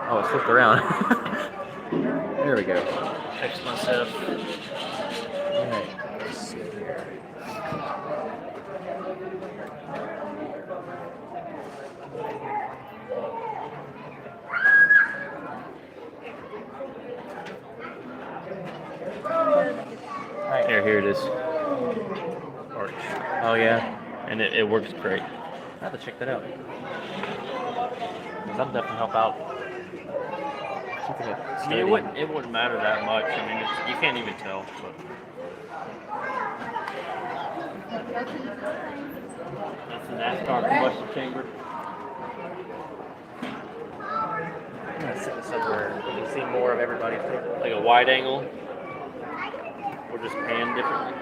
Oh, it's flipped around. There we go. Fix myself. Alright, let's see here. Alright. Here it is. Arch. Oh, yeah. And it works great. I have to check that out. That'll definitely help out. Keeping it I steady. mean, it wouldn't matter that much. I mean, you can't even tell. But that's the NASCAR combustion chamber. I'm gonna set this up where you can see more of everybody's table. Like a wide angle. Or just pan differently.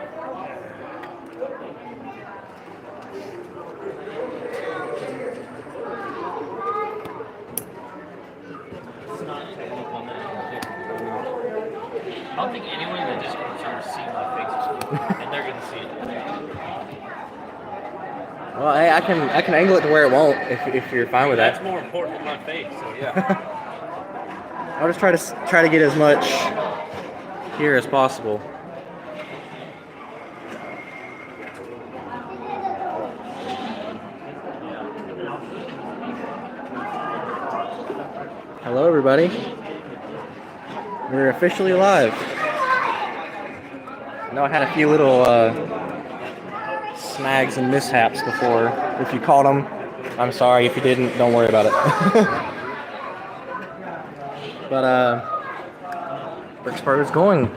It's not technical on that. I don't think anyone in the Discord is ever seen my face. And they're gonna see it. Well, hey, I can angle it to where it won't if you're fine with that. That's more important than my face, so yeah. I'll just try to get as much here as possible. Hello, everybody. We're officially live. I know I had a few little snags and mishaps before. If you caught them, I'm sorry. If you didn't, don't worry about it. But Bricksboro is going.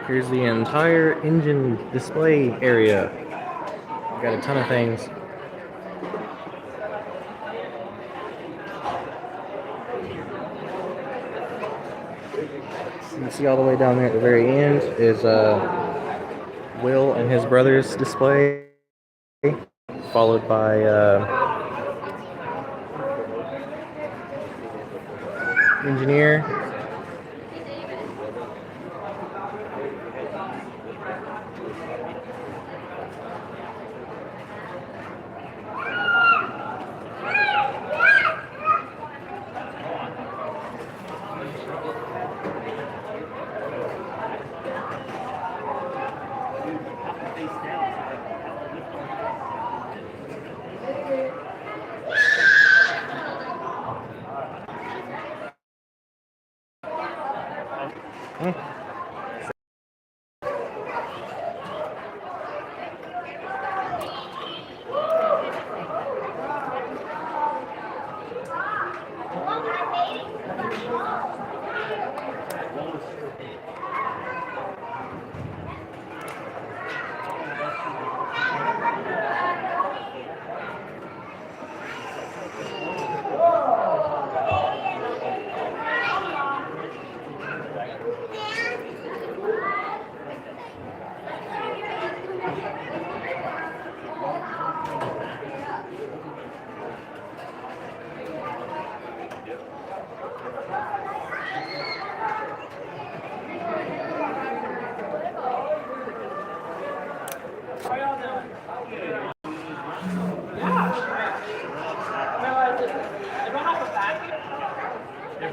Here's the entire engine display area. Got a ton of things. So you see all the way down there at the very end is Will and his brother's display, followed by engineer.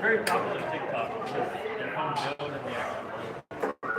very popular TikTok because they're fun to build and they actually work.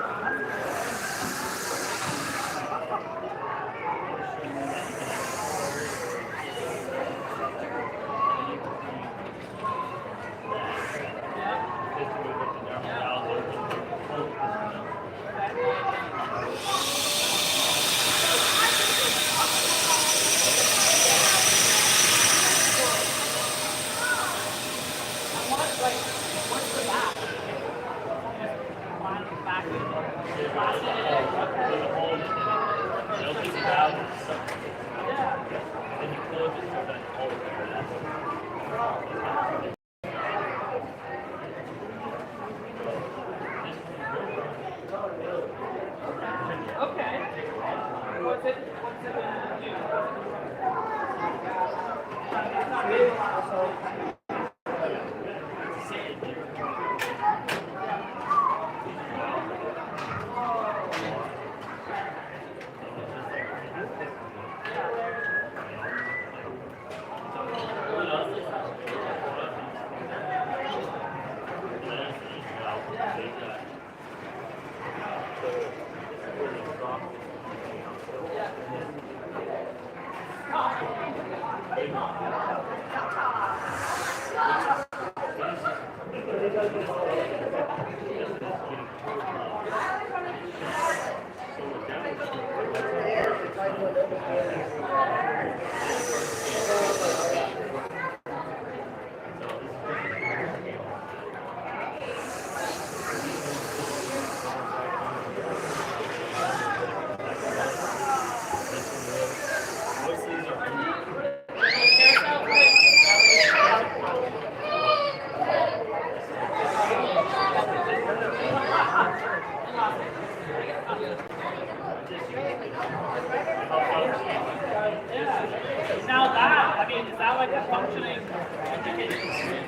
Now that, I mean, is that like a functioning education?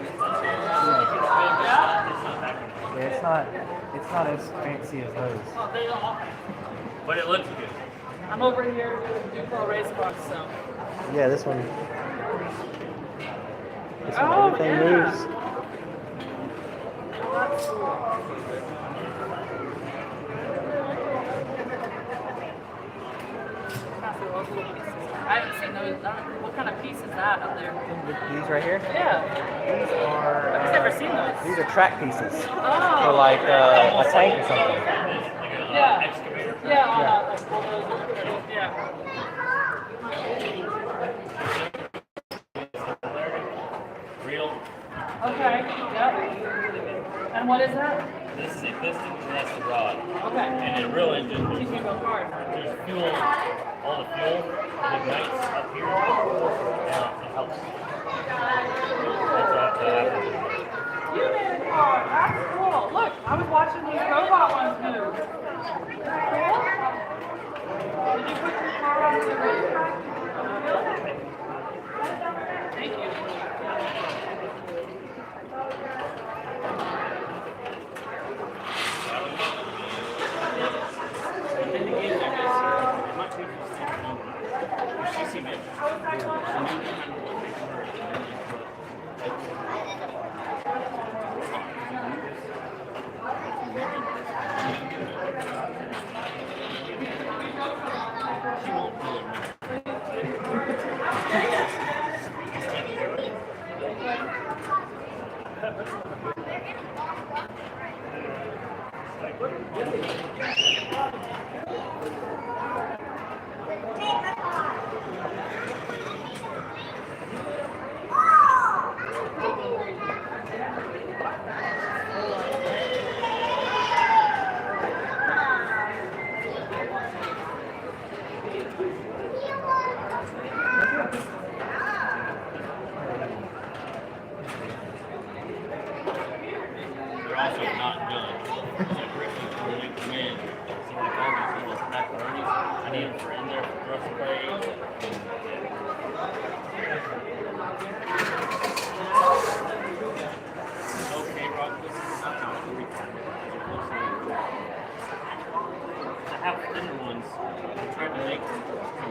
Yeah, it's not as fancy as those. Oh, they all. But it looks good. I'm over here doing pro race box, so. Yeah, this one. Oh, Everything yeah. moves. Oh, that's cool. I haven't seen those. What kind of piece is that up there? These right here. Yeah. These are. I've never seen those. These are track pieces Oh. for like a tank or something. Yeah. Yeah, on like bulldozer. Yeah. Real. Okay. Yep. And what is that? This is a piston and that's the rod. Okay. And a real engine. You can go hard. There's fuel, all the fuel that ignites up here, and it helps. That's what happens. You made a car. That's cool. Look, I was watching these robot ones move. Cool. Did you put your car on the racetrack? Thank you. They're also not done. So when you come in, see like all these little macaronis, I need them for in there for thrust plate. Okay, Rob, this is something to record. I have thinner ones. I tried to make them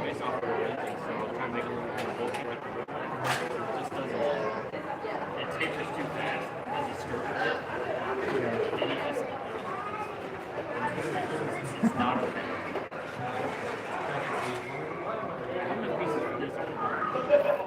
based off of the engine, so I'm trying to make them a little more bulky like the Ripple. It just doesn't. It tapers too fast. It doesn't screw It's not okay. How many pieces of this are there?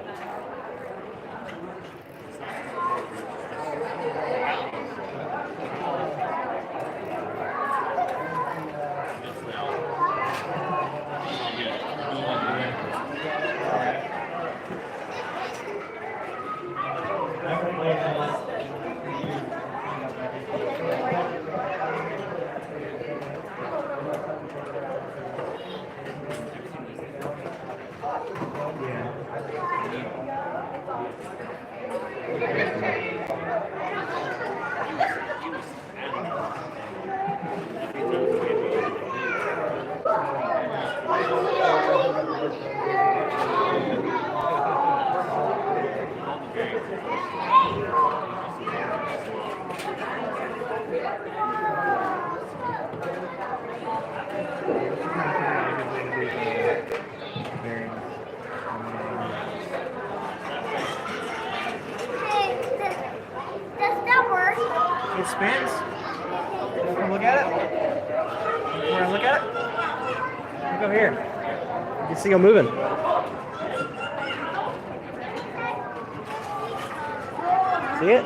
Does that work? It spins. Wanna look at it? You wanna look at it? Look over here. You can see them moving. See it?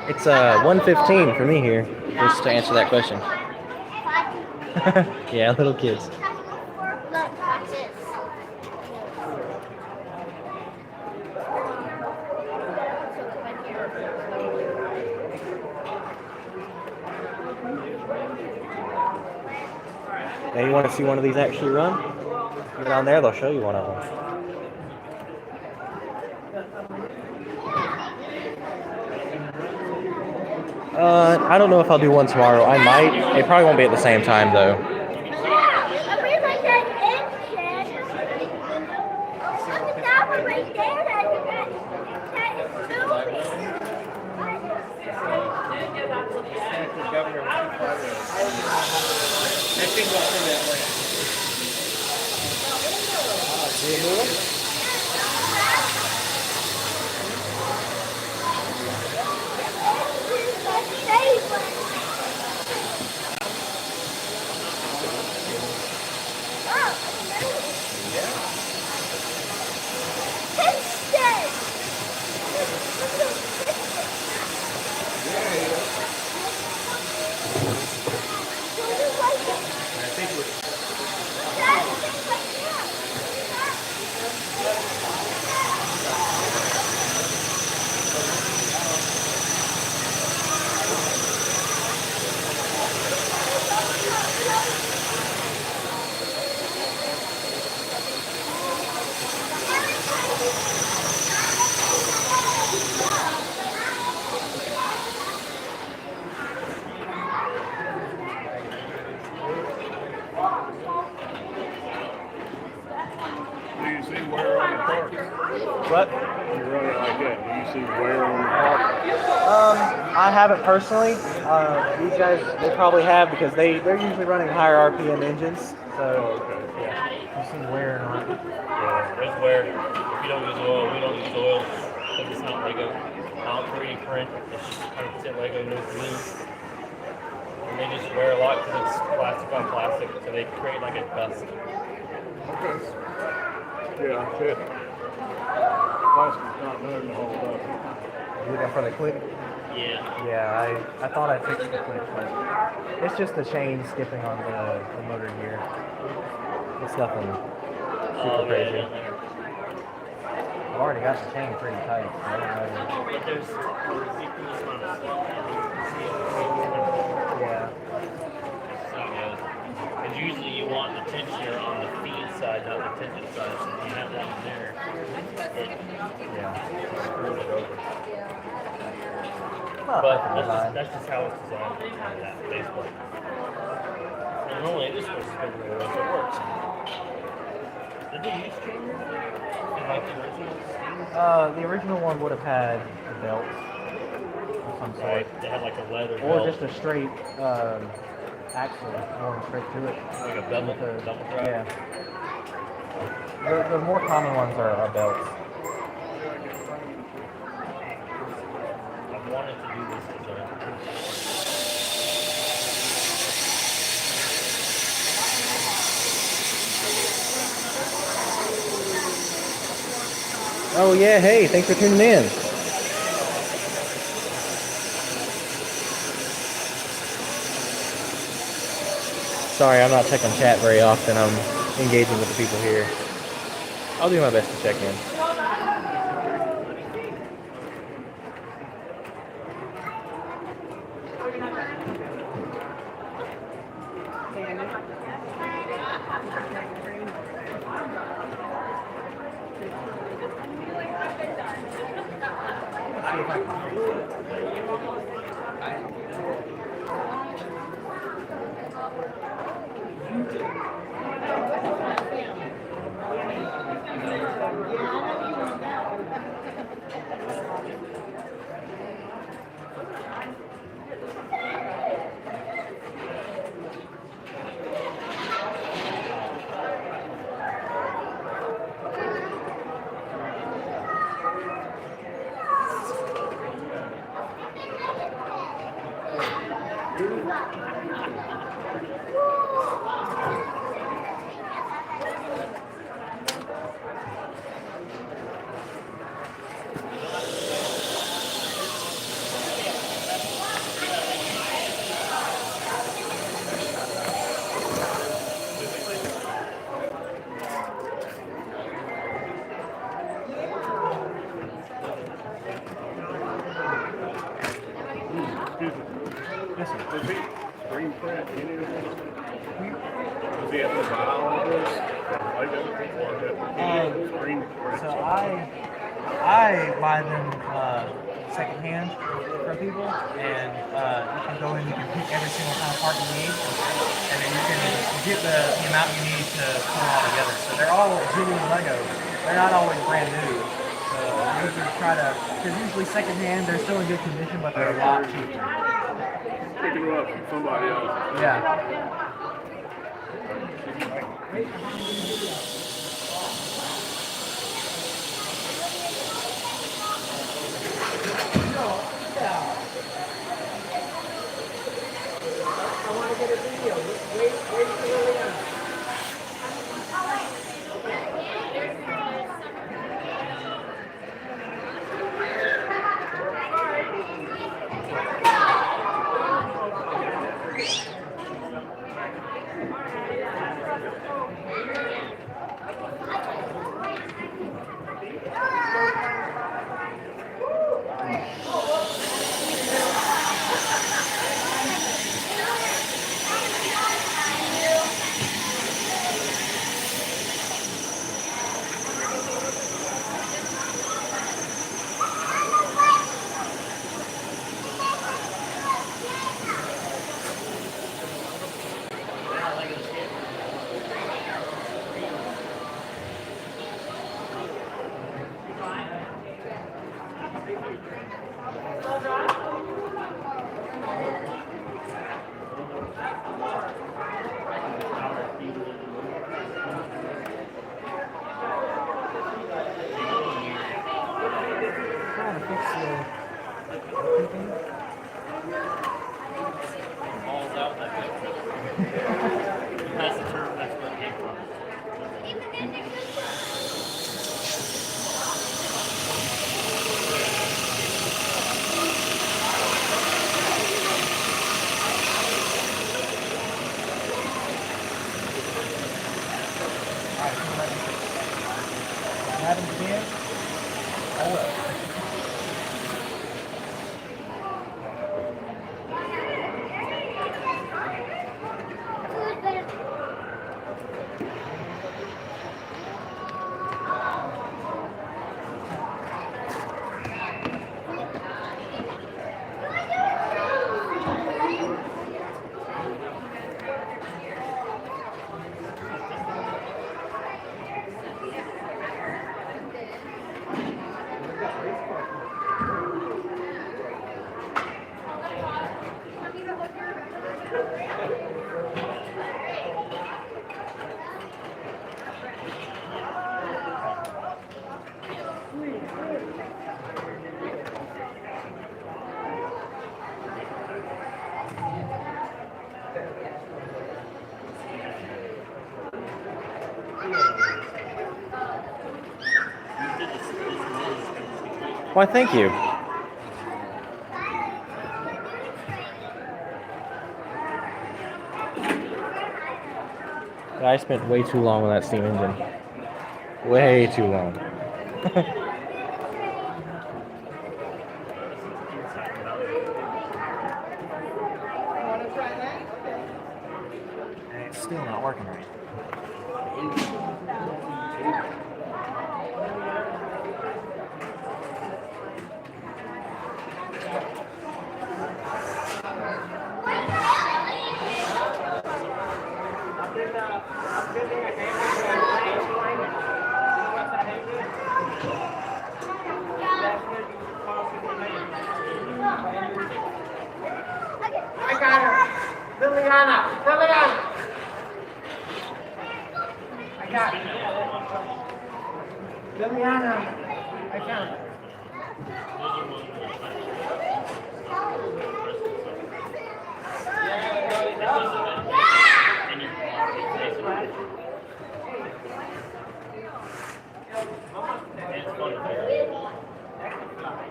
It's 1:15 for me here, just to answer that question. Yeah, little kids. Look, watch this. Now you want to see one of these actually run? Go down there, they'll show you one of them. I don't know if I'll do one tomorrow. I might. It probably won't be at the same time though. Do you see wear on the parts? What? You run it like that. Do you see wear on the parts? I haven't personally. These guys, they probably have because they're usually running higher RPM engines. So Okay. yeah. You see wear on it. Yeah, there's where if you don't use oil, we don't use oil because it's not Lego. Not 3D print. It's just 100% Lego, no glue. And they just wear a lot because it's plastic on plastic, so they create like a dust. Okay. Yeah, that's it. Plastic's not known to hold up. You looking for the click? Yeah. Yeah, I thought I fixed the click, but it's just the chain skipping on the motor gear. It's nothing super crazy. Yeah. I've already got the chain pretty tight. So I don't know. But there's Yeah. because usually you want the tensioner on the feed side, not the tension side. So if you have that in there, it screws it over. But that's just how it's designed on that baseball. And normally this was spin really well, so it works. Did they use chain like the original? The original one would have had the belt of some sort. Right, they had like a leather Or belt. just a straight actually going straight to it. Like a double drive. Yeah. The more common ones are belts. I've wanted to do this since Oh yeah, hey, thanks for tuning in. Sorry, I'm not checking chat very often. I'm engaging with the people here. I'll do my best to check in. Does he screen print any of this? Does he have to buy all of this? Screen print. So I buy them secondhand from people, and you can go in, you can pick every single kind of part you need, and then you can get the amount you need to put them all together. So they're all genuine Legos. They're not always brand new. So I usually try to, because usually secondhand, they're still in good condition, but they're a lot cheaper. Picking them up from somebody else. Yeah. balls out that way. That's the term, that's where it came from. Madam again? I will. Why, thank you. I spent way too long on that steam engine. Way too long. And it's still not working right. I got her. Liliana. I got her. Liliana. I found her.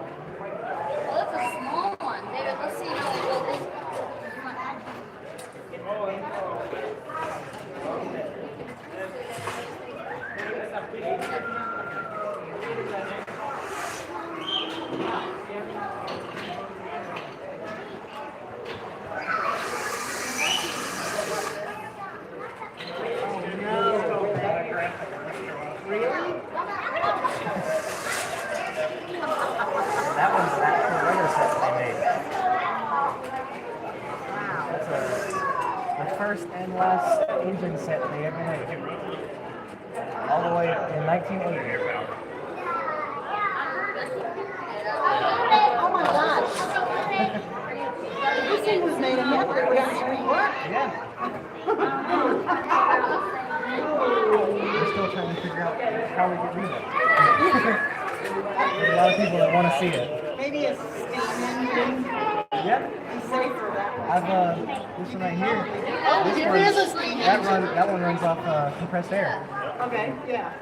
Well, that's a small one. David, let's see how we build this. That one's that regular set that they made. That's the first and last engine set they ever made. All the way in 1980. Oh my gosh. This thing was made in heaven. It would actually work. Yeah. We're still trying to figure out how we get rid of it. There's a lot of people that want to see it. Maybe a steam engine. Yeah. Be safer that way. I've this one right here. Oh, This here one- is a steam engine. that one runs off compressed air. Okay, yeah.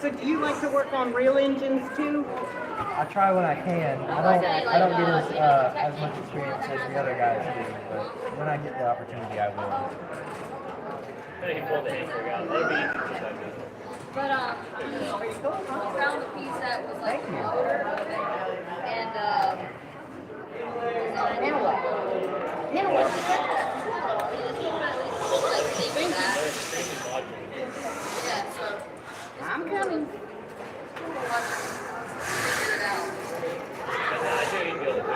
So do you like to work on real engines too? I try when I can. I don't get as much experience as the other guys do, but when I get the opportunity, I will. They can pull the anchor out. That'll be interesting. But we found a piece that was like Thank you. lower, and Now what? Now what? like saving that. Yeah, so I'm coming. figure it out. I do need to be able to do that.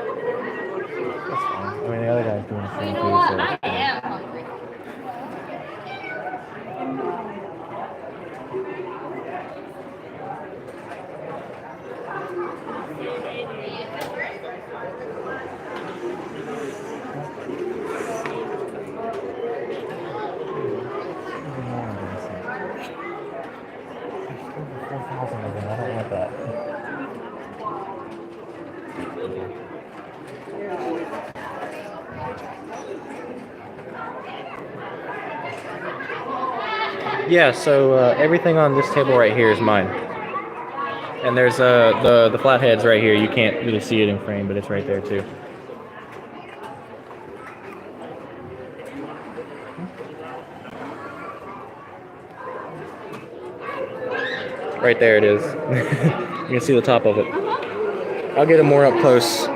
That's fine. I mean, the other guy's doing the Well, you same know too, what? so. I am hungry. Even more embarrassing. There's over 4,000 of them. I don't want that. Yeah, so everything on this table right here is mine. And there's the flatheads right here. You can't really see it in frame, but it's right there too. Right there it is. You can see the top of it. I'll get it more up close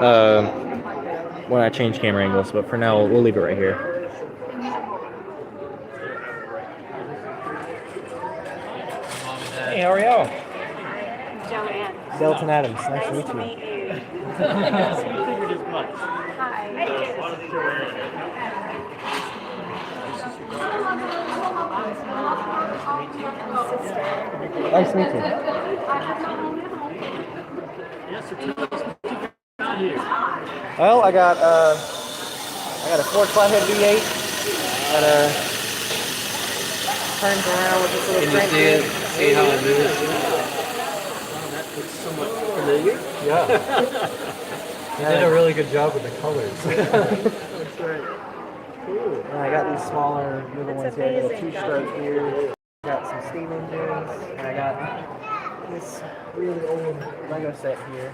when I change camera angles, but for now we'll leave it right here. Hey, how are y'all? Joanne. Delton Adams. Nice Nice to meet to you. meet you. We figured as much. Hi. Why don't you wear it? Nice to meet you. Yes, so tell us what you got here. Well, I got a Ford flathead V8 that turns around with this little crank. See how it moves? That looks somewhat familiar. Yeah. You did a really good job with the colors. That's right. Cool. And I got these smaller little ones here. I got a amazing. two-stroke here. Got some steam engines, and I got this really old Lego set here.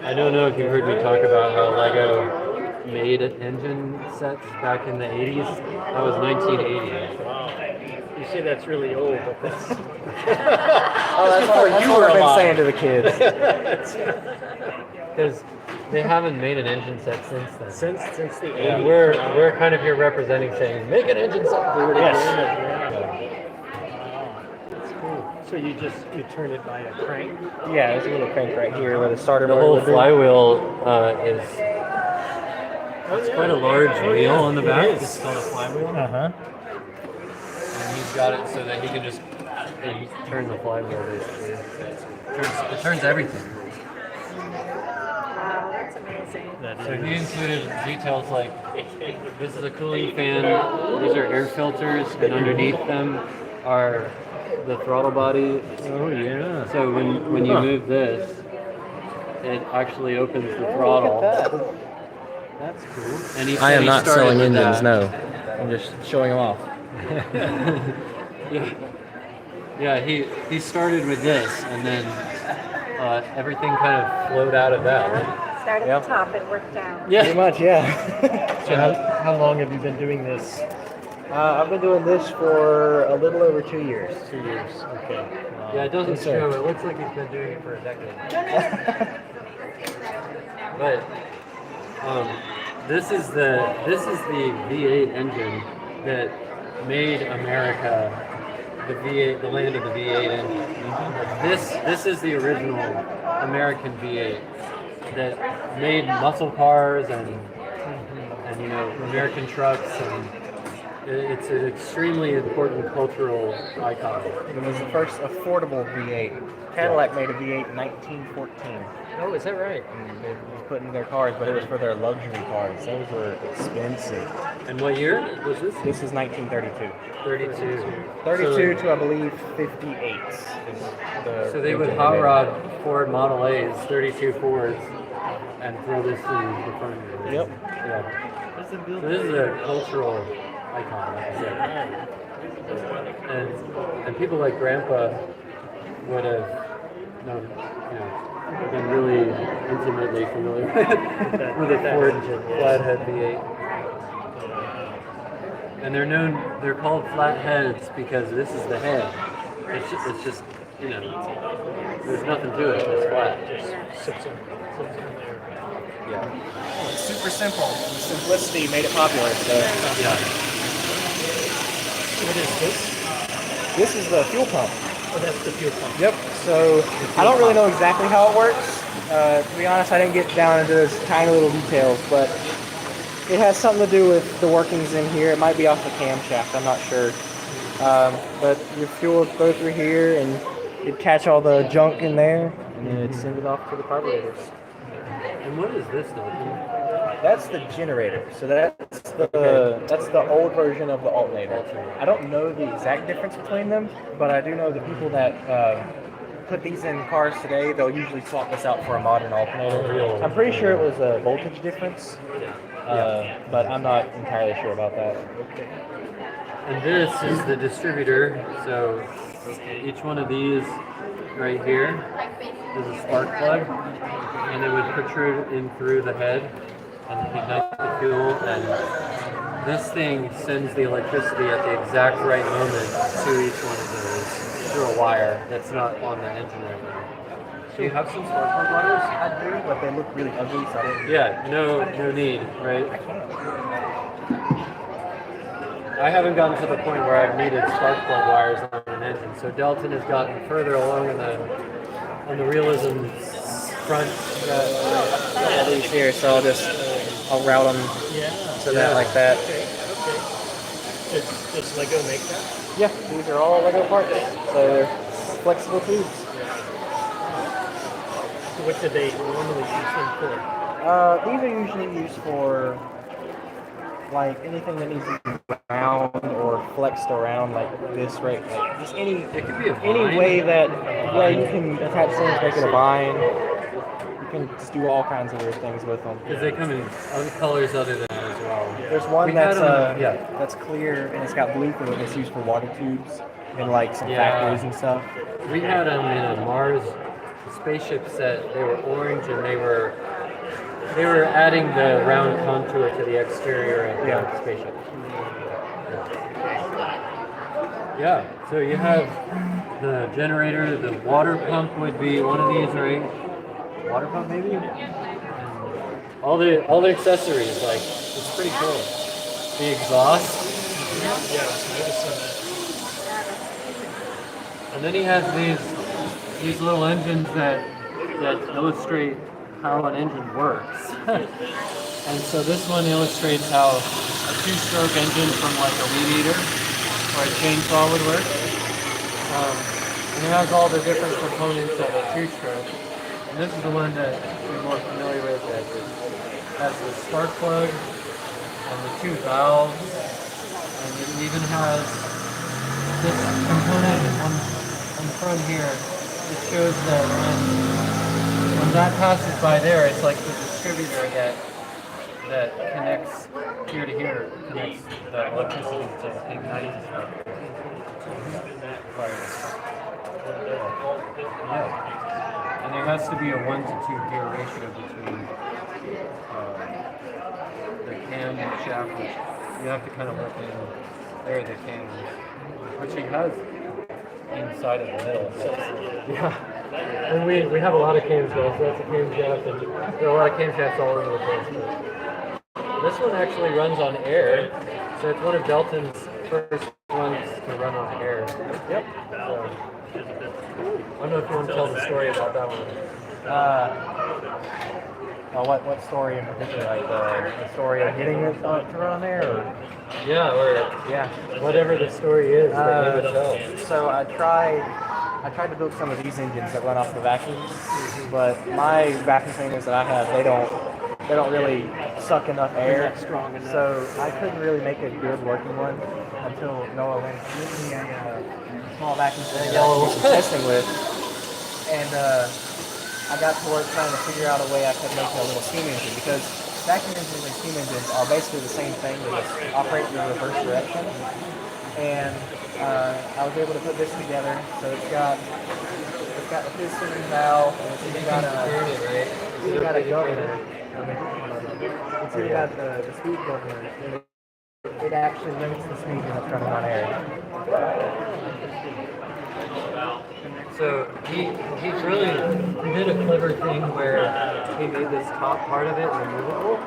I don't know if you heard me talk about how Lego made engine sets back in the 80s. That was 1980. Wow. You say that's really old, but that's Oh, that's what I've been saying to the kids. Because they haven't made an engine set since then. since the 80s. And we're kind of here representing saying, make an engine set. Yes. That's cool. So you turn it by a crank? Yeah, there's a little crank right here where the starter The motor whole would be. flywheel is it's quite a large wheel on the back. It's called a flywheel. Uh-huh. And he's got it so that he can just turn the flywheel basically. It turns everything. Wow, that's amazing. So he included details like this is a cooling fan, these are air filters, and underneath them are the throttle body. Oh, yeah. So when you move this, it actually opens the throttle. That's cool. And he I said am he not started selling with engines, that. no. I'm just showing them off. Yeah, he started with this, and then everything kind of flowed out of that. Right? Start at Yep. the top and work down. Pretty much, yeah. So how long have you been doing this? I've been doing this for a little over 2 years. 2 years. Okay. Yeah, it doesn't Yes, sir. show. It looks like he's been doing it for a decade. But this is the V8 engine that made America the V8, the land of the V8 engine. This is the original American V8 that made muscle cars and you know American trucks, and it's an extremely important cultural icon. It was the first affordable V8. Cadillac made a V8 in 1914. Oh, is that right? And they put in their cars, but it was for their luxury cars. Those were expensive. And what year was this? This is 1932. 32. 32 to, I believe, 58. So they would hot rod Ford Model A's, 32 Fords, and throw this in the front of it. Yep. Yeah. So this is a cultural icon, like I said. And people like Grandpa would have known, you know, been really intimately familiar with a Ford flathead V8. And they're called flatheads because this is the head. It's just you know, there's nothing to it. It's flat. Sits in there. Yeah. It's super simple. The simplicity made it popular. So Yeah. What is this? this is the fuel pump. Oh, that's the fuel pump. Yep. So I don't really know exactly how it works. To be honest, I didn't get down into those tiny little details, but it has something to do with the workings in here. It might be off the camshaft. I'm not sure. But your fuel would go through here, and it'd catch all the junk in there, and then it'd send it off to the carburetors. And what is this, Dalton? That's the generator. So that's the old version of the alternator. I don't know the exact difference between them, but I do know the people that put these in cars today, they'll usually swap this out for a modern alternator. I'm pretty sure it was a voltage difference, but I'm not entirely sure about that. And this is the distributor. So each one of these right here is a spark plug, and it would protrude in through the head and ignite the fuel. And this thing sends the electricity at the exact right moment to each one of those through a wire that's not on the engine right now. Do you have some spark plug wires? I do, but they look really ugly, so I didn't. Yeah, no need, right? I can't. I haven't gotten to the point where I've needed spark plug wires on an engine, so Delton has gotten further along in the on the realism front. All these here, so I'll route them to that like that. Okay. Does Lego make that? Yeah, these are all Lego parts, so they're flexible tubes. So what do they normally use them for? These are usually used for like anything that needs to be round or flexed around, like this, right? Like just any It could be a any vine. way that you can attach things, make it a vine. You can just do all kinds of weird things with them. Because they come in other colors other than that as well. There's one We had that's them, that's clear and it's got blue for it. It's used for water tubes in like some Yeah. factories and stuff. We had them in a Mars spaceship set. They were orange and they were adding the round contour to the exterior of the spaceship. Yeah. So you have the generator. The water pump would be one of these, right? Water pump maybe. And all the accessories, like it's pretty cool. The exhaust. And then he has these little engines that illustrate how an engine works. And so this one illustrates how a two-stroke engine from like a weed eater or a chainsaw would work. And it has all the different components of a two-stroke. And this is the one that we're more familiar with. That has the spark plug and the two valves. And it even has this component on the front here. It shows that when that passes by there, it's like the distributor that connects here to here, connects the electricity to ignite. Yeah. And there has to be a 1 to 2 gear ratio between the cam and shaft, which you have to kind of look in. There are the cams, which he has inside of the middle. Yeah. And we have a lot of cam shafts. That's a cam shaft, and there are a lot of cam shafts all over the place. But this one actually runs on air, so it's one of Delton's first ones to run on air. Yep. So, I don't know if you want to tell the story about that one. What story in particular? Like the story of getting it to run on there? Or? Yeah, or whatever the story is that you would tell. So I tried to build some of these engines that run off the vacuums, but my vacuum cleaners that I have, they don't really suck enough air. Strong enough. So I couldn't really make a good working one until Noah went to give me a small vacuum cleaner that I was testing with, and I got to work trying to figure out a way I could make a little steam engine, because vacuum engines and steam engines are basically the same thing. They just operate in the reverse direction. And I was able to put this together. So it's got the piston valve, and it's even got a governor. It's even got the speed governor. It actually limits the speed when it's running on air. So he did a clever thing where he made this top part of it removable,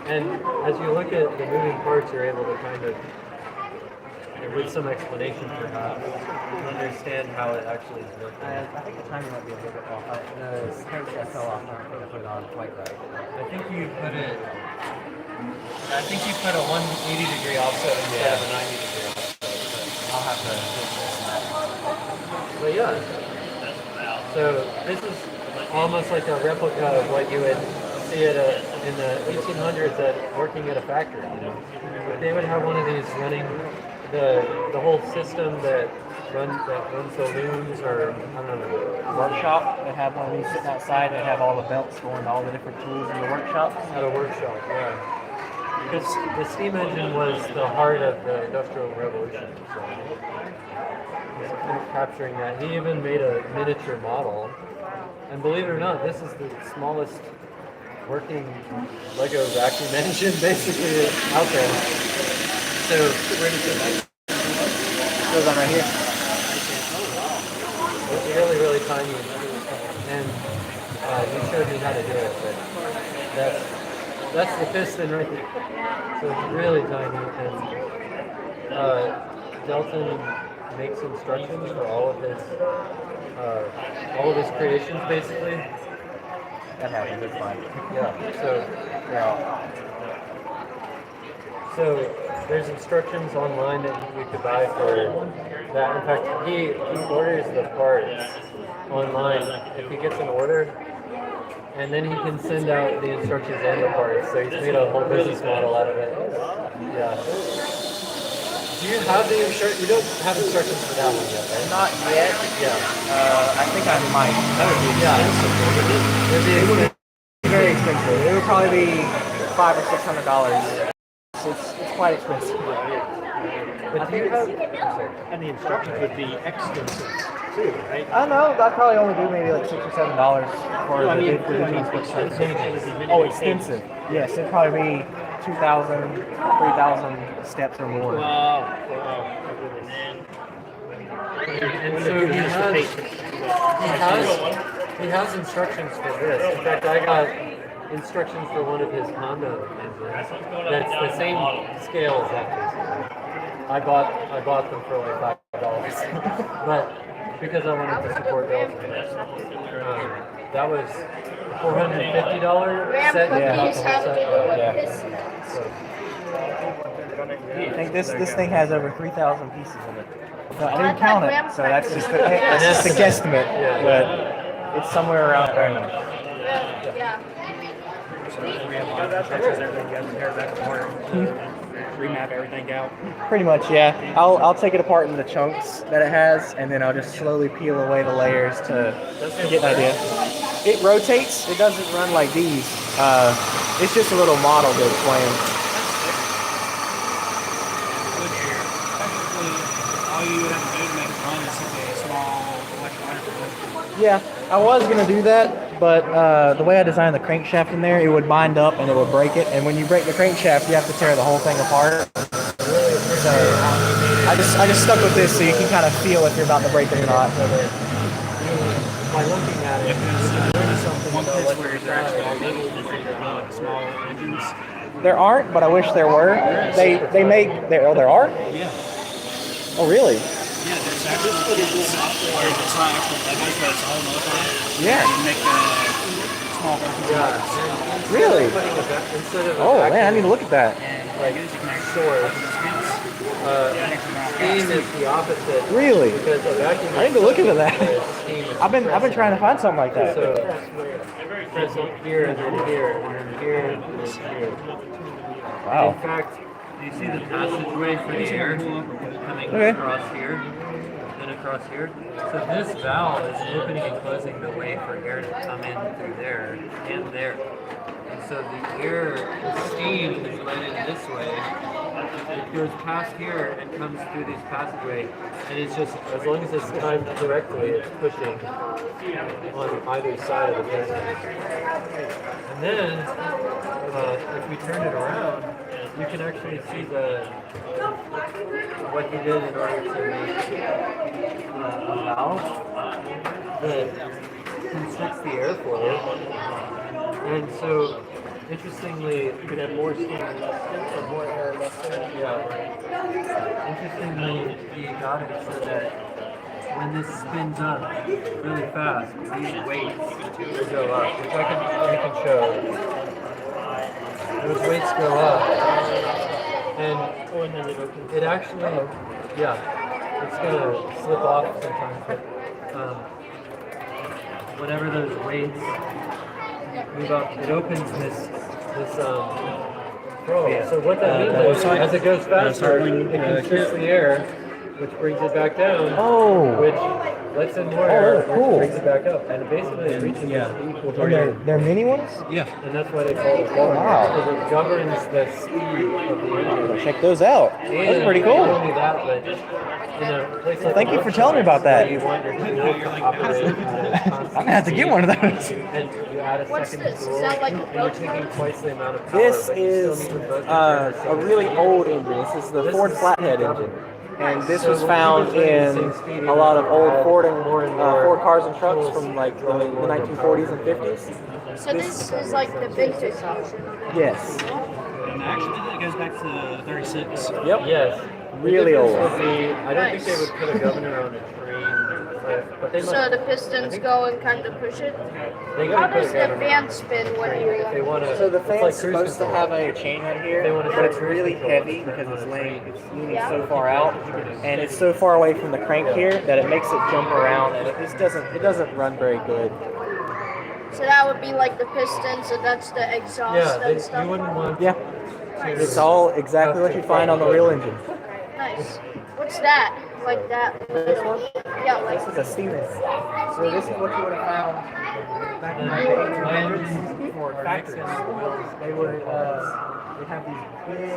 and as you look at the moving parts, you're able to kind of, with some explanation perhaps, understand how it actually is working. I think the timing might be a little bit off. The crankshaft fell off. I don't think I put it on quite right. I think you put a 180 degree offset instead of a 90 degree offset. I'll have to. But yeah. So this is almost like a replica of what you would see in the 1800s working at a factory. But they would have one of these running the whole system that runs the looms, or I don't know, Workshop. They have one of these sitting outside. They have all the belts going to all the different tools in the workshop. at a workshop. Yeah. Because the steam engine was the heart of the Industrial Revolution. So he's capturing that. He even made a miniature model. And believe it or not, this is the smallest working Lego vacuum engine basically out there. So where does it Goes on right here. It's really, really tiny. And you showed me how to do it, but that's the piston right there. So it's really tiny. And Delton makes instructions for all of his all of his creations basically. That happens. It's fine. Yeah. So there's instructions online that you could buy for that. In fact, he orders the parts online if he gets an order, and then he can send out the instructions and the parts. So he's made a whole business model out of it. Yeah. Do you have the instructions? You don't have instructions for that one yet, right? Not yet. Yeah. I think I might. That would be expensive. It'd be Very expensive. It would probably be $500 or $600. It's quite expensive. But do you have? And the instructions would be extensive too, right? I don't know. I'd probably only do maybe like $6 or $7 for I mean, the extensive. Oh, extensive. Yes, it'd probably be 2,000, 3,000 steps or more. Wow. And so he has instructions for this. In fact, I got instructions for one of his Honda engines. That's the same scale as that. Basically. I bought them for like $5, but because I wanted to support Delta, that was $450 set. Cookies have to go with Yeah. this. I think this thing has over 3,000 pieces in it. So I didn't count it, so that's just a guesstimate. But it's somewhere around there. Yeah. Remap everything out. Pretty much, yeah. I'll take it apart into the chunks that it has, and then I'll just slowly peel away the layers to get an idea. It rotates. It doesn't run like these. It's just a little model to explain. All you have to do to make it run is simply a small electric. Yeah, I was gonna do that, but the way I designed the crankshaft in there, it would bind up and it would break it. And when you break the crankshaft, you have to tear the whole thing apart. So I just stuck with this so you can kind of feel if you're about to break it or not. By looking at it, One place where they're actually all labeled and figured out like small engines. There aren't, but I wish there were. They make there. Oh, there are. Yeah. Oh, really? Yeah, there's actually software that's not actual Legos, but it's all local. Yeah. You make small versions of it. Really? instead of Oh man, I need to look at that. And like you can actually source, steam is the opposite. Really? Because a vacuum. I need to look into that. Steam is I've been trying to find something like that. So press it here and then here and then here and then here. Wow. In fact, do you see the passageway for the air coming Okay. across here and across here? So this valve is opening and closing the way for air to come in through there and there. And so the air, the steam is let in this way. It goes past here and comes through this passageway, and it's just, as long as it's timed correctly, it's pushing on either side of the piston. And then, if we turn it around, you can actually see what he did in order to make a valve that constricts the airflow. And so, interestingly, You could have more steam or more air less in. yeah. Interestingly, he got it so that when this spins up really fast, these weights will go up, which I can show. Those weights go up, and it actually, yeah, it's gonna slip off sometimes, but whenever those weights move up, it opens this probe. So what that means is, as it goes faster, it constricts the air, which brings it back down, Oh. which lets in more air, Oh, cool. which brings it back up, and basically it reaches this equal And they're mini ones? Yeah. and that's why they call it governor, Wow. because it governs the speed of the engine. Check those out. That's pretty Not cool. only that, but in a place like Thank you for Los telling me about that. You want your tool to operate at a constant I'm gonna have to get one of those. speed, and you add a What's second this? Is tool, that like a and you're taking twice the amount of power. This but you is still need to both a return the really same old speed. engine. This is the This Ford is flathead speed engine. governor. And this So was when found you return the in same speed, a lot of old Ford and more and more Ford cars and trucks tools from like the drawing more 1940s and 50s. So this is like the vintage option. Yes. And actually, it goes back to 36. Yep. Yes. Really The old. difference would be, I don't think they would put a governor on a train, but they So the pistons go and kind of push it. They How gotta put does it the right on fan spin when you? If they want to. So the it's fan's like cruise supposed to control. have a chain right here, They wanna but try it's cruise really control. heavy because it's leaning Yeah. so far out, and it's so far away from the crank here that it makes it jump around, and it just doesn't run very good. So that would be like the pistons, and that's the exhaust Yeah, and you stuff. wouldn't want. Yeah, it's all exactly what you find on the real engine. Nice. What's that? Like that little? Yeah, like. This is a Stevens. So this is what you would have found back in like the 1800s for factories. They would they'd have these big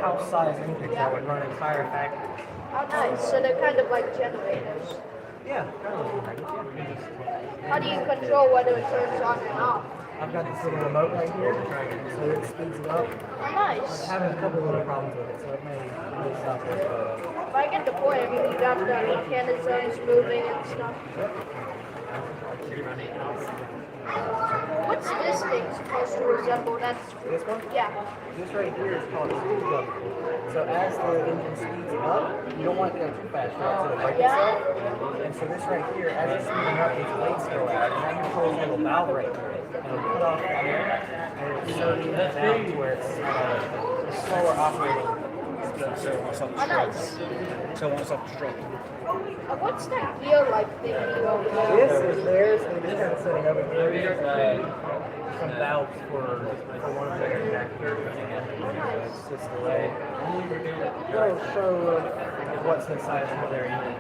house-sized engines that would run entire factories. Oh, nice. So they're kind of like generators. Yeah. How do you control whether it turns on and off? I've got this little remote right here, so it speeds it up. Oh, nice. I'm having a couple little problems with it, so it may stop it. But I get the point. I mean, you got the mechanisms moving and stuff. What's this thing supposed to resemble? That's This one? yeah. This right here is called a speed level. So as the engine speeds up, you don't want it to go too fast, right? So it breaks Yeah. itself. And so this right here, as it's speeding up, these weights go out, and now you pull a little valve right here, and it'll put off the air, and it'll slow it down to where it's slower operating. So it won't Oh, self-destruct. nice. So it won't self-destruct. What's that gear-like thingy over there? This is theirs, and this kind of setting up here. Some valves for one of their reactors. It's just the way. It'll show what's inside of their unit.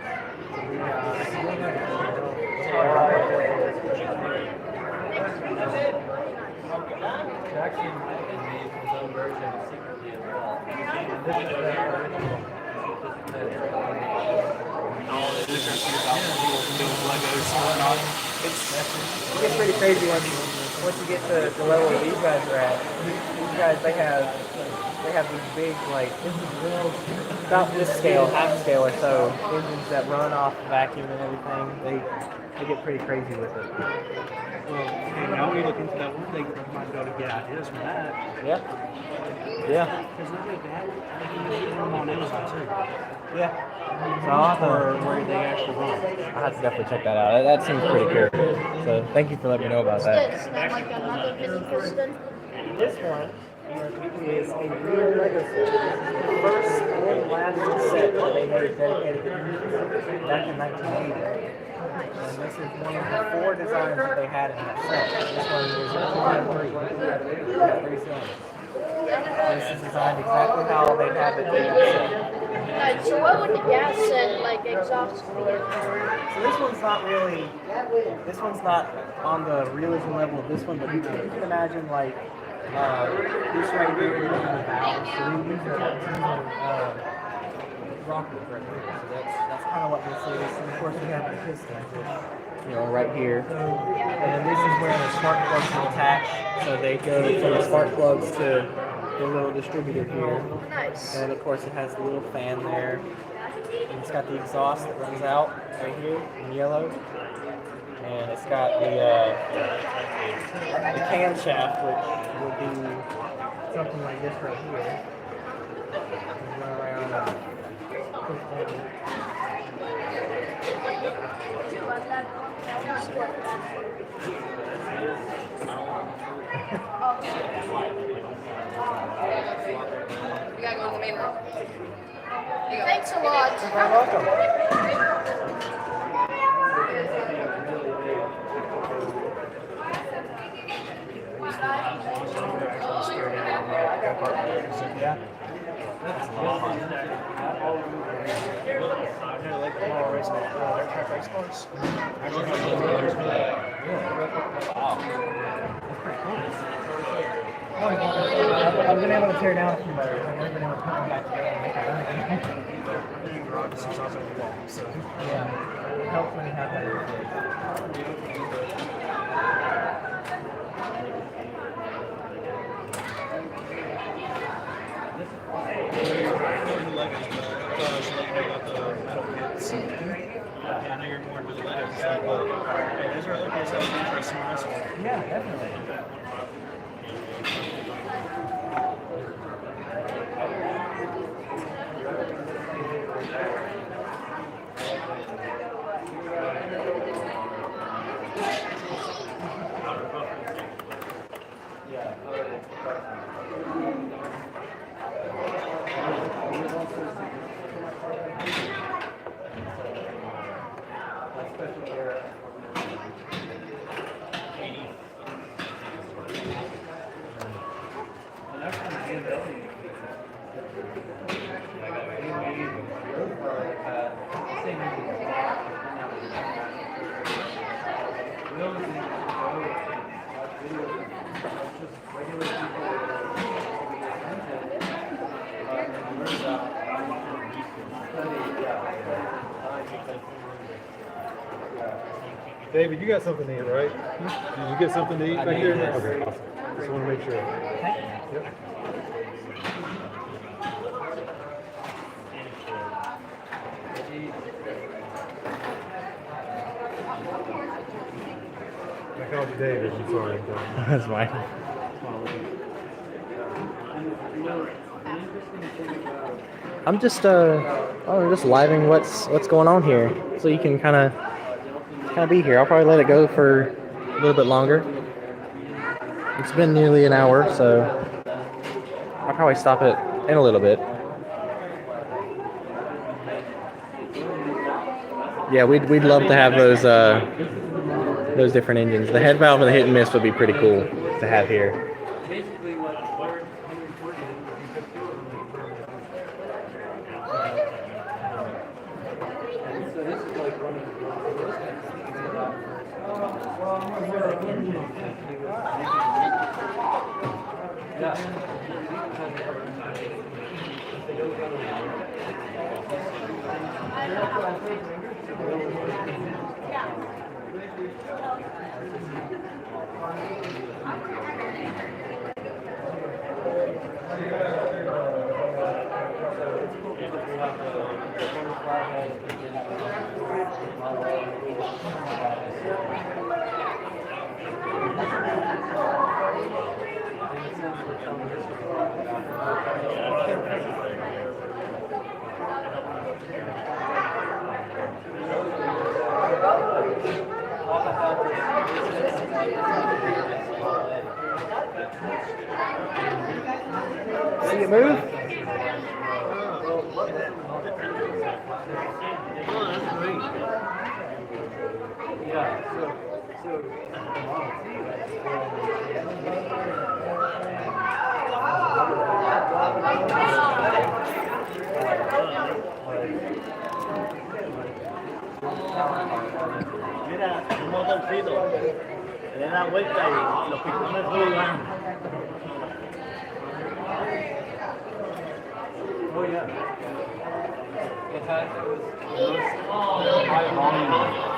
Actually, made his own version secretly as well. This is the original. All the different things about doing Legos and whatnot. It gets pretty crazy once you get to the level that these guys are at. These guys, they have these big, like, about this scale, half scale or so, engines that run off vacuum and everything. They get pretty crazy with it. Well, and now we look into that one thing, we might be able to get ideas from that. Yeah. Yeah. Because not only that, they can get them on Amazon too. Yeah. So I'll have to, Where they actually run. I'll have to definitely check that out. That seems pretty cool. So thank you for letting me know about that. Is that like another mini piston? This one is a real Lego set. The first and last set that they made dedicated to music back in 1980. And this is one of the 4 designs that they had in that set. This one is a 3 cylinders. This is designed exactly how they have it in the set. Right, so what would the gas and like exhaust be? So this one's not on the realism level of this one, but you can imagine like this right here is the valve. So these are rockets right here. So that's kind of what this is. And of course we have the pistons, which, right here. And this is where the spark plugs will attach. So they go from the spark plugs to the little distributor here. Nice. And of course it has the little fan there. And it's got the exhaust that runs out right here in yellow. And it's got the camshaft, which will be something like this right here. You run around and push down. We gotta go to the main room. Thanks a lot. You're very welcome. Yeah. Like tomorrow race, their track race cars. I've been able to tear down a few motors. I've never been able to put them back together and make it run again. Garage is also the wall, so. Yeah. It helps when you have that. Yeah, I know you're more into the Legos and stuff, but yeah, those are other kids that are interested in this one. Yeah, definitely. David, you got something to eat, right? Did you get something to eat back there? Okay, awesome. Just want to make sure. Yep. I called you David. I'm sorry. That's fine. I'm just living what's going on here, so you can kind of be here. I'll probably let it go for a little bit longer. It's been nearly an hour, so I'll probably stop it in a little bit. Yeah, we'd love to have those different engines. The head valve and the hit and miss would be pretty cool to have here. Basically, what we're so this is like one of See it move? Mira, un motorcito. Le da vuelta y los pistones ruedan. Oh yeah. It was high volume.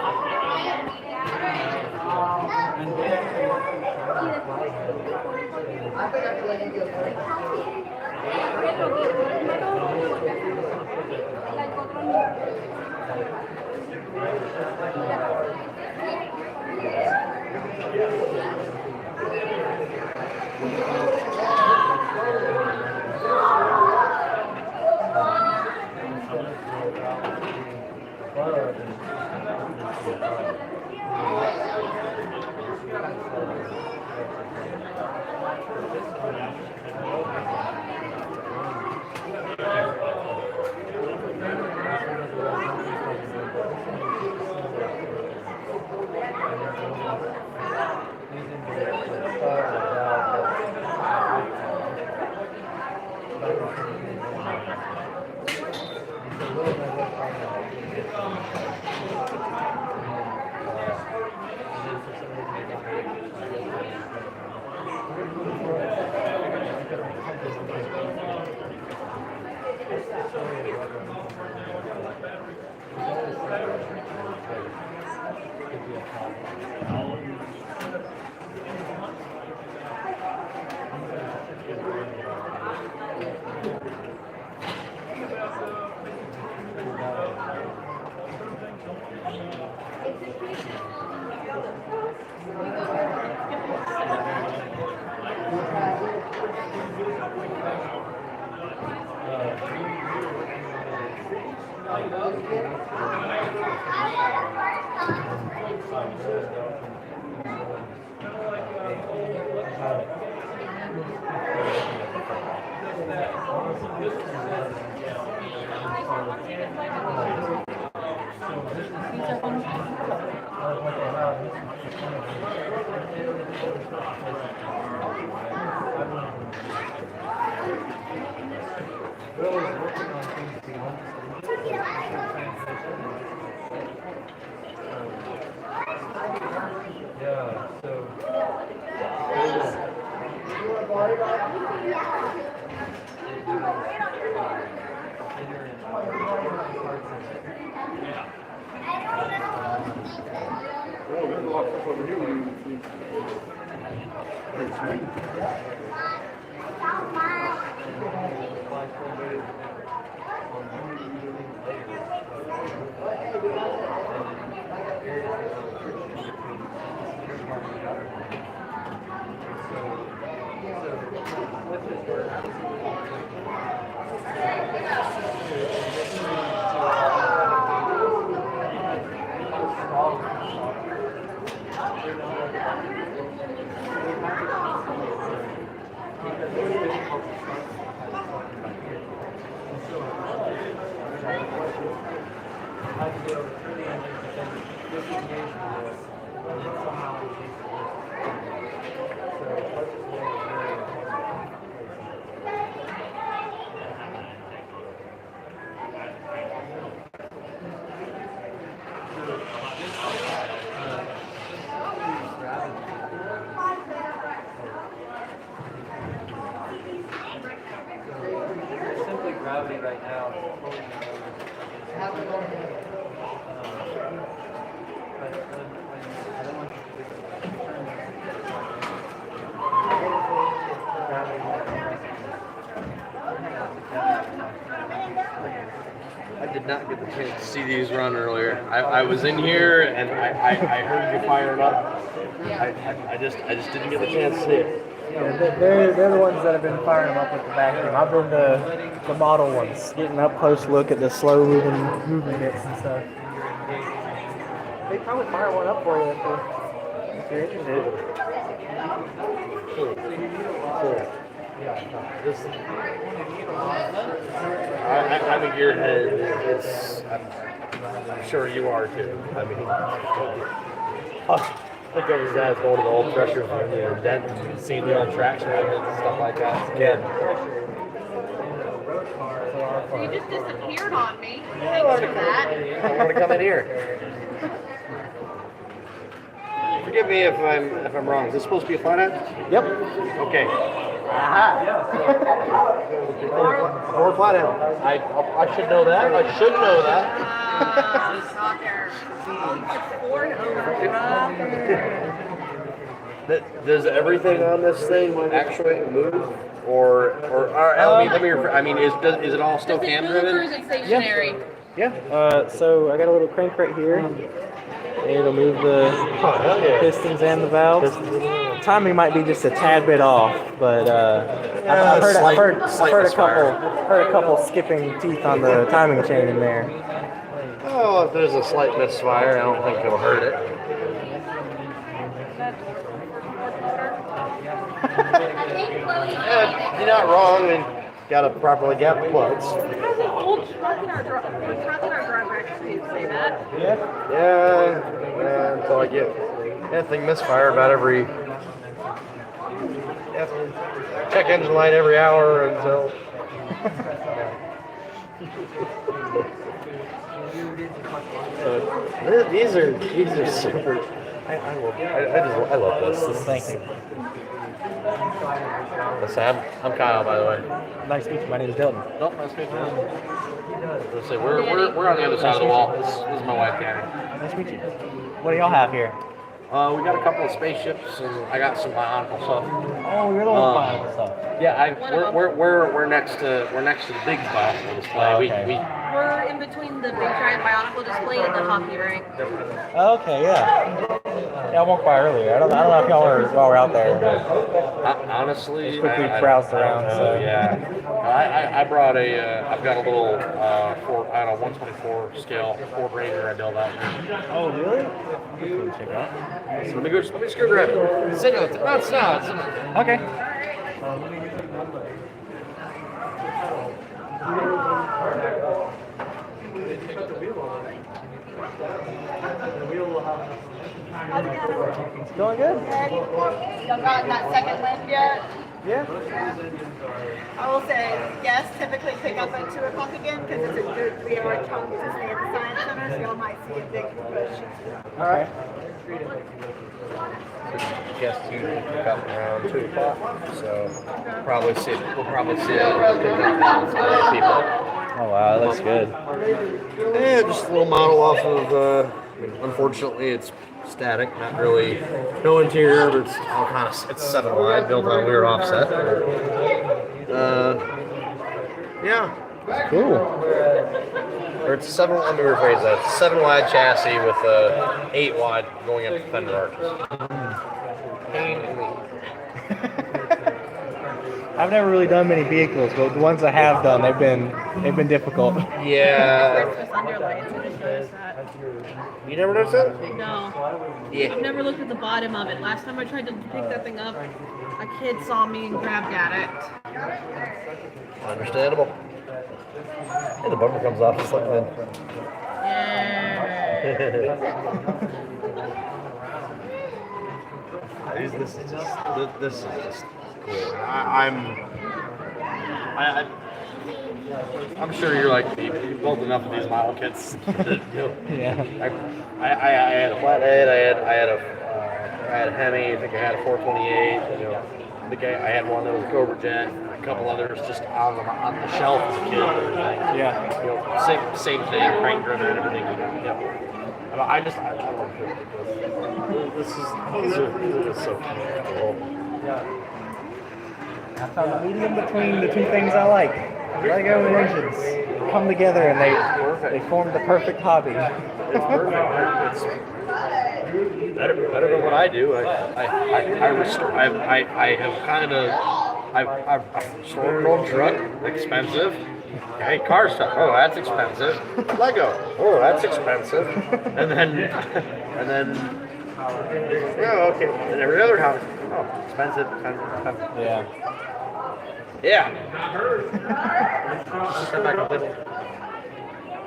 Simply gravity right now. I did not get the chance to see these run earlier. I was in here and I heard you firing up. I just didn't get the chance to see it. Yeah, they're the ones that have been firing them up with the vacuum. I've been the model ones, getting up close look at the slow moving bits and stuff. They probably fire one up for you if you're interested. Cool. I'm a gearhead. I'm sure you are too. I mean, I think every guy's going to the old pressure dent and seeing the old traction and stuff like that. Yeah. You just disappeared on me. Thanks for that. I want to come in here. Forgive me if I'm wrong. Is this supposed to be a flathead? Yep. Okay. Aha. Or flathead. I should know that. I should know that. Soccer. Ford Does everything on this thing actually move, or is it all still cam driven? Cruising stationary. Yeah. So I got a little crank right here. It'll move the pistons and the valves. Timing might be just a tad bit off, but I've heard a couple skipping teeth on the timing chain in there. Oh, if there's a slight misfire, I don't think it'll hurt it. You're not wrong, and got to properly gap the plugs. There's an old truck in our driveway. Say that. Yeah, until I get anything misfire about every check engine light every hour until. These are super. I love this. Thank you. Listen, I'm Kyle, by the way. Nice to meet you. My name is Dylan. Nope, nice to meet you. Let's say we're on the other side of the wall. This is my wife, Candy. Nice to meet you. What do y'all have here? We got a couple of spaceships, and I got some bionicle stuff. Oh, you're the one buying stuff. Yeah, we're next to the big bionicle display. Oh, okay. We're in between the big giant bionicle display and the hockey rink. Okay, yeah. Yeah, I walked by earlier. I don't know if y'all were out there. Honestly, just quickly browsed around. So yeah, I brought I've got a little 124 scale Ford Ranger I built out here. Oh, really? Cool to check out. So let me screw grab it. Sit down. No, it's not. Okay. It's going good. Y'all got that second wind yet? Yeah. I will say, yes, typically pick up at 2 o'clock again because it's a good 3-hour chunk to stay at the Science Center, so y'all might see a big push. All right. Guess you pick up around 2 o'clock, so we'll probably see people. Oh wow, that looks good. Yeah, just a little model off of. Unfortunately, it's static, not really, no interior, but it's all kind of, it's 7 wide, built on rear offset. Yeah, it's cool. Or it's 7, let me rephrase that, it's 7 wide chassis with 8 wide going up to fender arches. Pain in the I've never really done many vehicles, but the ones I have done, they've been difficult. Yeah. Christmas underlays. I just noticed that. You never noticed that? No. Yeah. I've never looked at the bottom of it. Last time I tried to pick that thing up, a kid saw me and grabbed at it. Understandable. Hey, the bumper comes off just like that. This is just cool. I'm sure you're like me. You built enough of these model kits. Yeah. I had a flathead. I had a Hemi. I think I had a 428. You know, I think I had one that was a Cobra Jet. A couple others just on the shelf as a kid. Yeah. You know, same thing, crank driven and everything. Yep. I love this. This is so cool. I found the medium between the two things I like. Lego and engines come together and they form the perfect hobby. It's perfect. It's better than what I do. I've restored an old truck, expensive. Okay, car stuff. Oh, that's expensive. Lego. Oh, that's expensive. And then. Oh, okay. And every other house. Oh, expensive. Yeah. Yeah. Step back a little.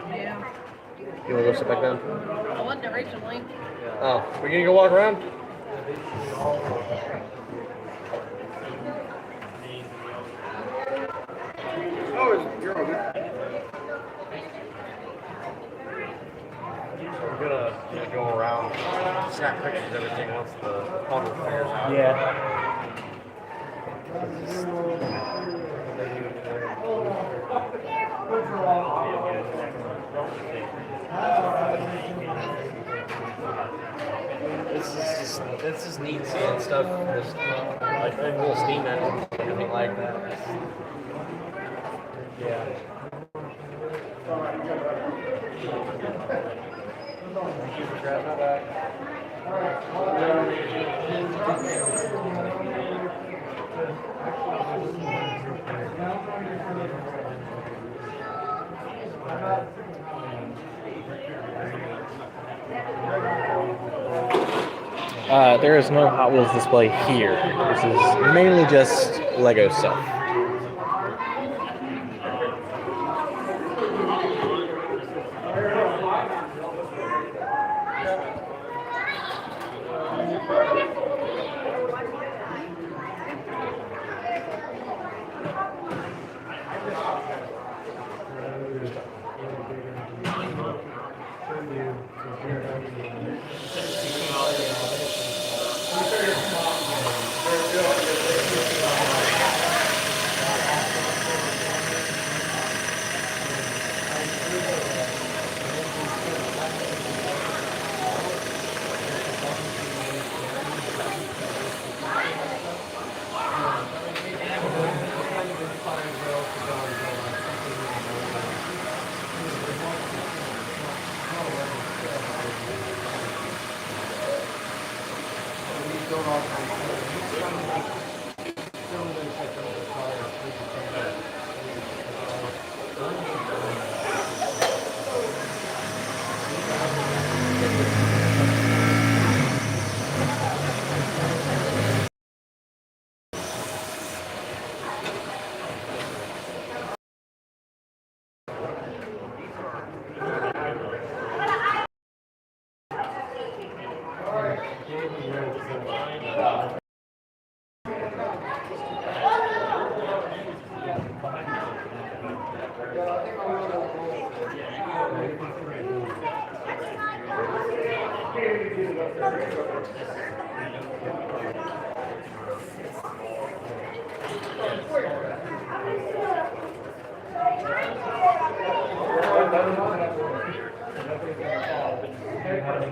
Yeah. You want to go sit back down? I wasn't originally. Oh, we're gonna go walk around? Oh, you're all good. We're gonna go around, snap pictures of everything once the bundle figures out. Yeah. This is neat seeing stuff, just like little steam engines, everything like that. Yeah. Thank you for grabbing my back. There is no Hot Wheels display here. This is mainly just Lego stuff.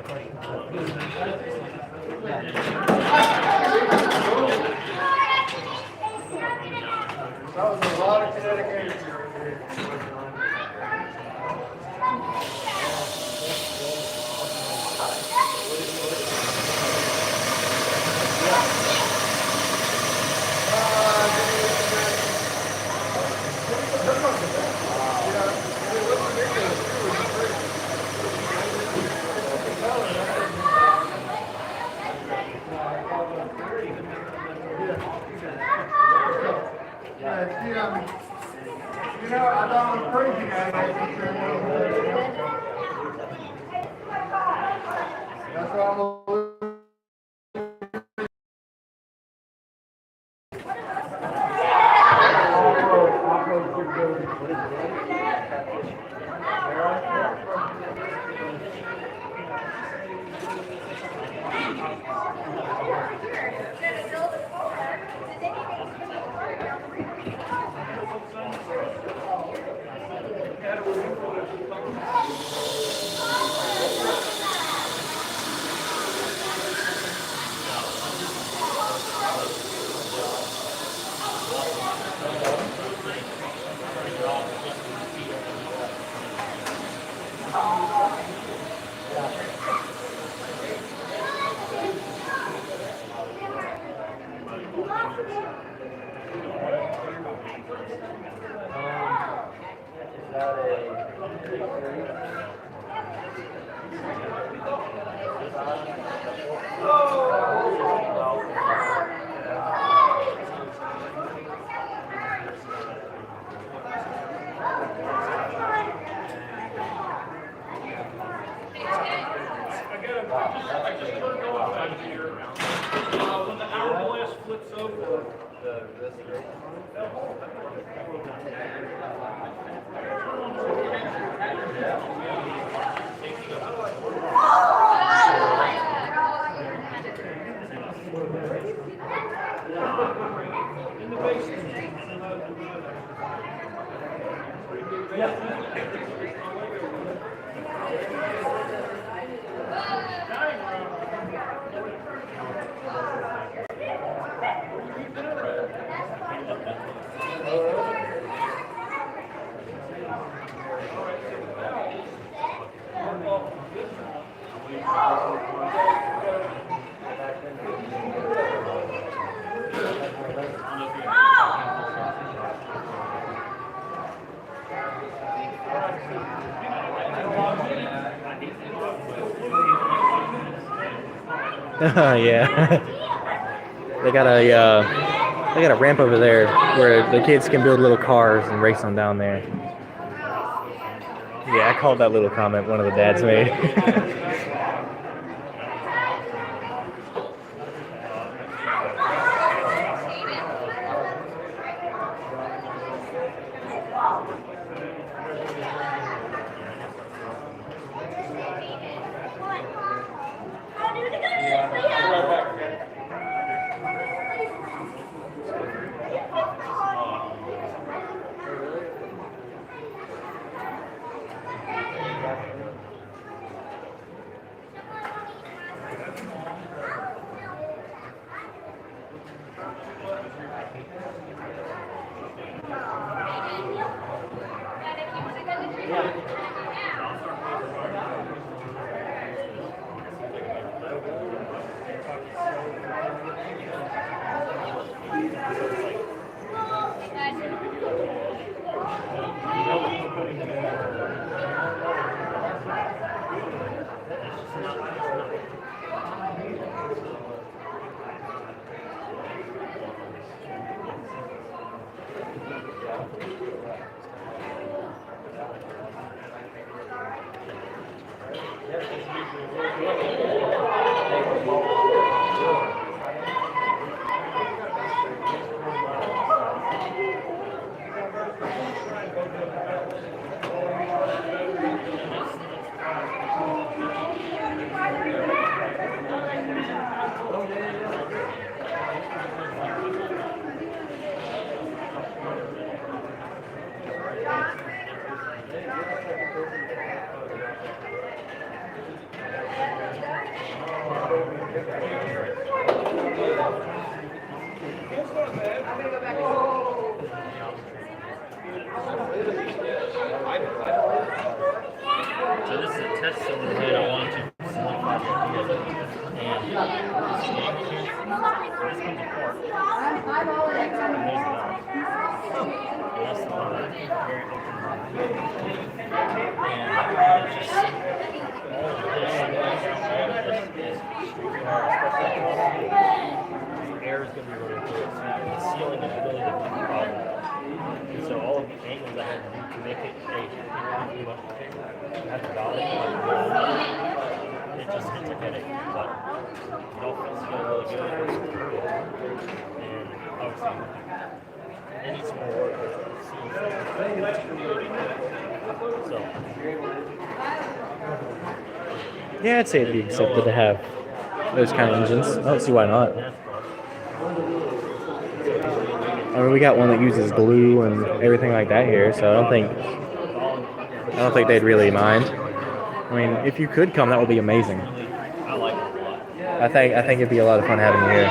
That was a lot of dedication. You know, I thought it was crazy That's why I'm When the hourglass flips over, in the basement. Yeah. They got a ramp over there where the kids can build little cars and race them down there. Yeah, I called that little comment one of the dads made. So this is a test cylinder I wanted to solidify the ideas. And this game here, this comes apart. And there's the valve. And that's the one that very open. And it's just all of this is extremely hard, especially air is going to be running through it. So the ceiling is really the big problem. And so all of the angles I had to do to make it have the valve it just hits a headache. But it all feels really good. It's cool. And obviously, it needs some more work with the seals. So. Yeah, I'd say it'd be accepted to have those kind of engines. I don't see why not. I mean, we got one that uses glue and everything like that here, so I don't think they'd really mind. I mean, if you could come, that would be amazing. I think it'd be a lot of fun having you here.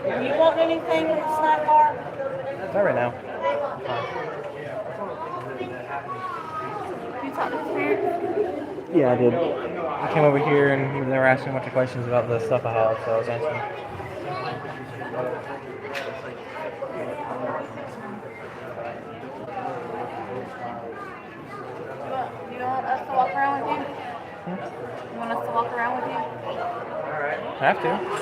You want anything in the snack bar? Not right now. You talked to his parents? Yeah, I did. I came over here and they were asking a bunch of questions about the stuff I had, so I was answering. You want us to walk around with you? You want us to walk around with you? I have to.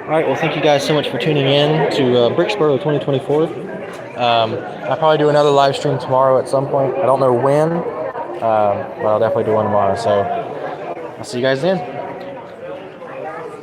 All right, well, thank you guys so much for tuning in to Bricksboro 2024. I'll probably do another live stream tomorrow at some point. I don't know when, but I'll definitely do one tomorrow. So I'll see you guys then.